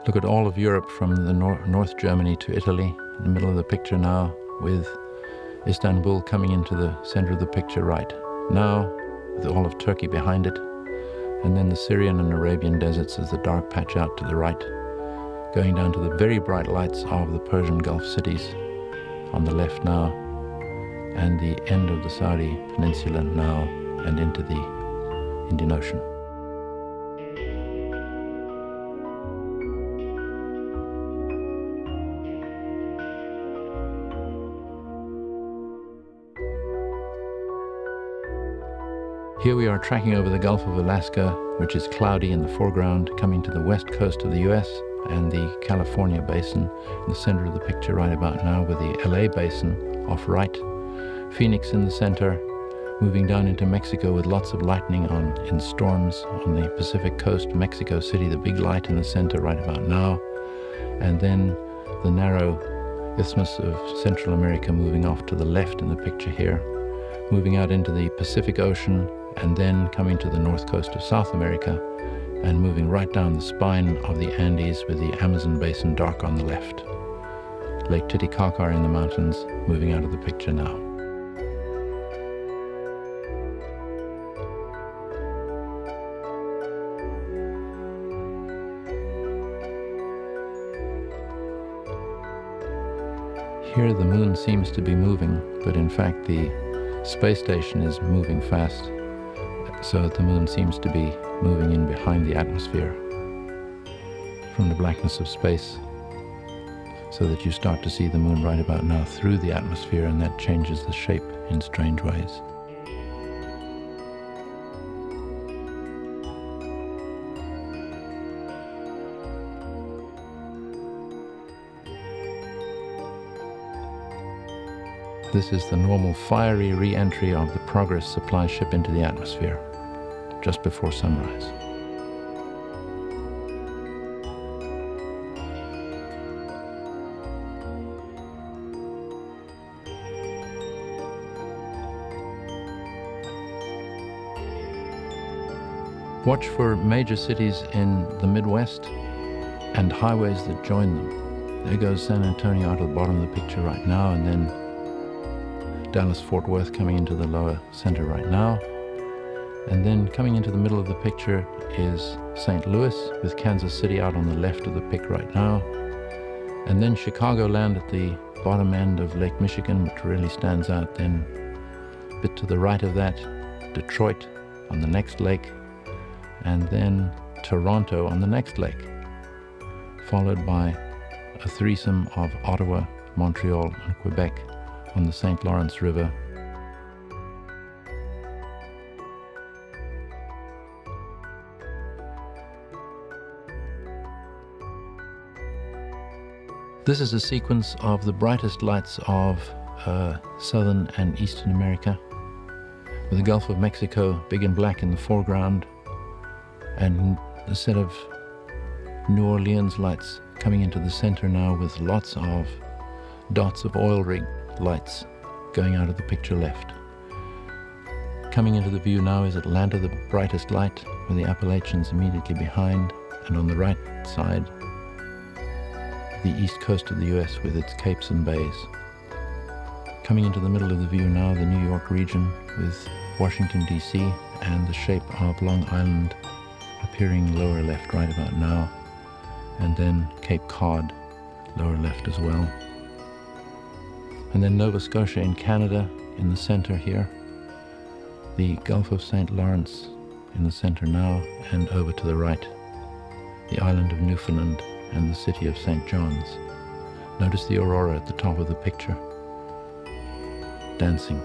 Look at all of Europe from the North Germany to Italy, in the middle of the picture now, with Istanbul coming into the center of the picture right now, with all of Turkey behind it, and then the Syrian and Arabian deserts as the dark patch out to the right, going down to the very bright lights of the Persian Gulf cities on the left now, and the end of the Saudi Peninsula now, and into the Indian Ocean. Here we are tracking over the Gulf of Alaska, which is cloudy in the foreground, coming to the west coast of the US and the California basin in the center of the picture right about now, with the LA basin off right, Phoenix in the center, moving down into Mexico with lots of lightning in storms on the Pacific coast, Mexico City, the big light in the center right about now, and then the narrow isthmus of Central America moving off to the left in the picture here, moving out into the Pacific Ocean, and then coming to the north coast of South America and moving right down the spine of the Andes with the Amazon basin dark on the left. Lake Titicaca in the mountains, moving out of the picture now. Here the moon seems to be moving, but in fact the space station is moving fast, so the moon seems to be moving in behind the atmosphere from the blackness of space, so that you start to see the moon right about now through the atmosphere, and that changes the shape in strange ways. This is the normal fiery re-entry of the Progress supply ship into the atmosphere, just before sunrise. Watch for major cities in the Midwest and highways that join them. There goes San Antonio out of the bottom of the picture right now, and then Dallas-Fort Worth coming into the lower center right now. And then coming into the middle of the picture is St. Louis, with Kansas City out on the left of the pic right now. And then Chicagoland at the bottom end of Lake Michigan, which really stands out. Then a bit to the right of that, Detroit on the next lake, and then Toronto on the next lake, followed by a threesome of Ottawa, Montreal, and Quebec on the St. Lawrence River. This is a sequence of the brightest lights of Southern and Eastern America, with the Gulf of Mexico big and black in the foreground, and a set of New Orleans lights coming into the center now, with lots of dots of oil rig lights going out of the picture left. Coming into the view now is Atlanta, the brightest light, with the Appalachians immediately behind, and on the right side, the east coast of the US with its capes and bays. Coming into the middle of the view now, the New York region with Washington, D.C., and the shape of Long Island appearing lower left right about now, and then Cape Cod lower left as well. And then Nova Scotia in Canada in the center here, the Gulf of St. Lawrence in the center now, and over to the right, the island of Newfoundland and the city of St. John's. Notice the aurora at the top of the picture, dancing.